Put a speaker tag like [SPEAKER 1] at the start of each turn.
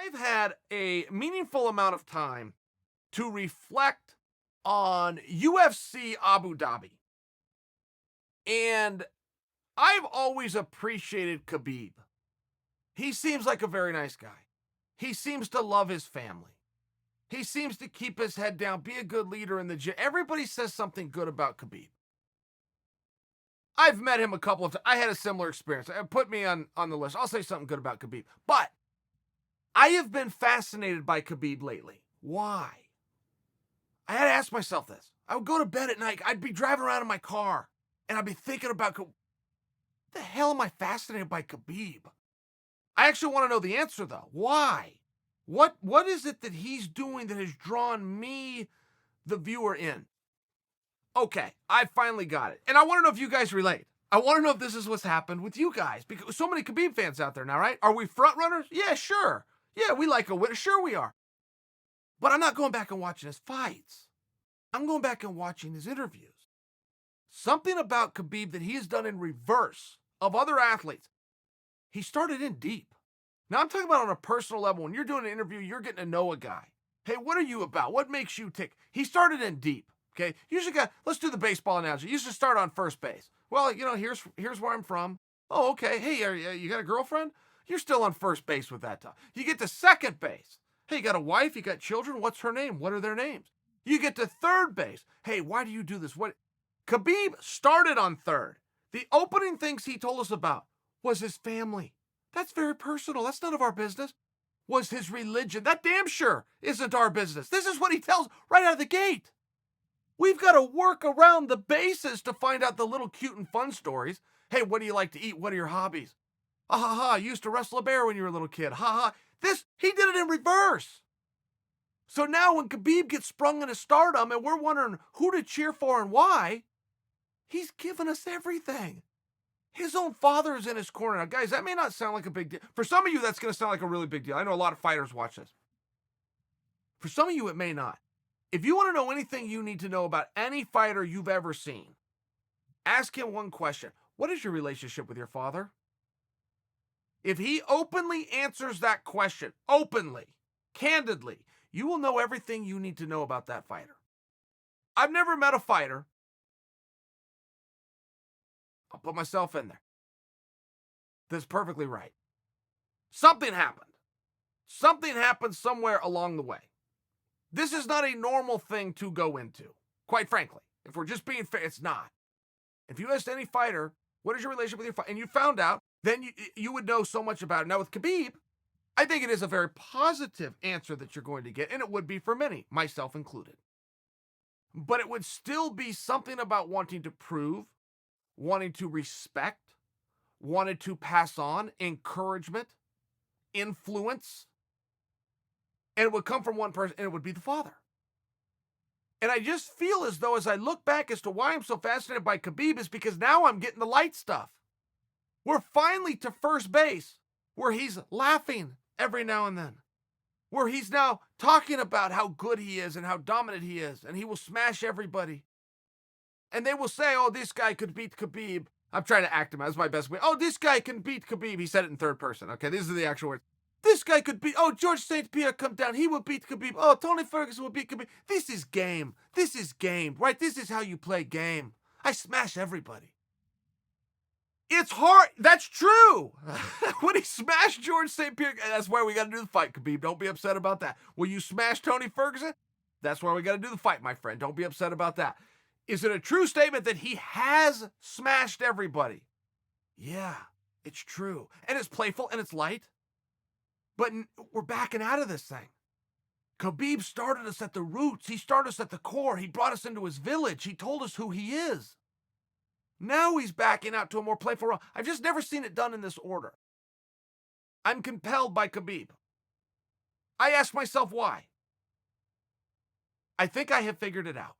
[SPEAKER 1] I've had a meaningful amount of time to reflect on UFC Abu Dhabi. And I've always appreciated Khabib. He seems like a very nice guy. He seems to love his family. He seems to keep his head down, be a good leader in the gym. Everybody says something good about Khabib. I've met him a couple of times. I had a similar experience. Put me on the list. I'll say something good about Khabib. But I have been fascinated by Khabib lately. Why? I had to ask myself this. I would go to bed at night. I'd be driving around in my car, and I'd be thinking about, what the hell am I fascinated by Khabib? I actually want to know the answer, though. Why? What is it that he's doing that has drawn me, the viewer, in? Okay, I finally got it. And I want to know if you guys relate. I want to know if this is what's happened with you guys. Because so many Khabib fans out there now, right? Are we front runners? Yeah, sure. Yeah, we like a winner. Sure we are. But I'm not going back and watching his fights. I'm going back and watching his interviews. Something about Khabib that he has done in reverse of other athletes. He started in deep. Now I'm talking about on a personal level. When you're doing an interview, you're getting to know a guy. Hey, what are you about? What makes you tick? He started in deep. Okay, usually let's do the baseball analogy. You should start on first base. Well, here's where I'm from. Oh, okay. Hey, you got a girlfriend? You're still on first base with that time. You get to second base. Hey, you got a wife? You got children? What's her name? What are their names? You get to third base. Hey, why do you do this? What? Khabib started on third. The opening things he told us about was his family. That's very personal. That's none of our business. Was his religion. That damn sure isn't our business. This is what he tells right out of the gate. We've got to work around the bases to find out the little cute and fun stories. Hey, what do you like to eat? What are your hobbies? Ah ha ha, you used to wrestle a bear when you were a little kid. Ha ha. He did it in reverse. So now when Khabib gets sprung into stardom and we're wondering who to cheer for and why, he's given us everything. His own father is in his corner. Now, guys, that may not sound like a big deal. For some of you, that's going to sound like a really big deal. I know a lot of fighters watch this. For some of you, it may not. If you want to know anything you need to know about any fighter you've ever seen, ask him one question. What is your relationship with your father? If he openly answers that question, openly, candidly, you will know everything you need to know about that fighter. I've never met a fighter. I'll put myself in there. That's perfectly right. Something happened. Something happened somewhere along the way. This is not a normal thing to go into. Quite frankly, if we're just being fair, it's not. If you asked any fighter, what is your relationship with your fighter, and you found out, then you would know so much about it. Now with Khabib, I think it is a very positive answer that you're going to get, and it would be for many, myself included. But it would still be something about wanting to prove, wanting to respect, wanted to pass on encouragement, influence. And it would come from one person, and it would be the father. And I just feel as though, as I look back as to why I'm so fascinated by Khabib, is because now I'm getting the light stuff. We're finally to first base, where he's laughing every now and then, where he's now talking about how good he is and how dominant he is, and he will smash everybody. And they will say, oh, this guy could beat Khabib. I'm trying to act him out. That's my best way. Oh, this guy can beat Khabib. He said it in third person. Okay, these are the actual words. This guy could beat, oh, George St. Pierre come down. He will beat Khabib. Oh, Tony Ferguson will beat Khabib. This is game. This is game, right? This is how you play game. I smash everybody. It's hard. That's true. When he smashed George St. Pierre, that's why we got to do the fight, Khabib. Don't be upset about that. Will you smash Tony Ferguson? That's why we got to do the fight, my friend. Don't be upset about that. Is it a true statement that he has smashed everybody? Yeah, it's true. And it's playful and it's light. But we're backing out of this thing. Khabib started us at the roots. He started us at the core. He brought us into his village. He told us who he is. Now he's backing out to a more playful role. I've just never seen it done in this order. I'm compelled by Khabib. I ask myself why. I think I have figured it out.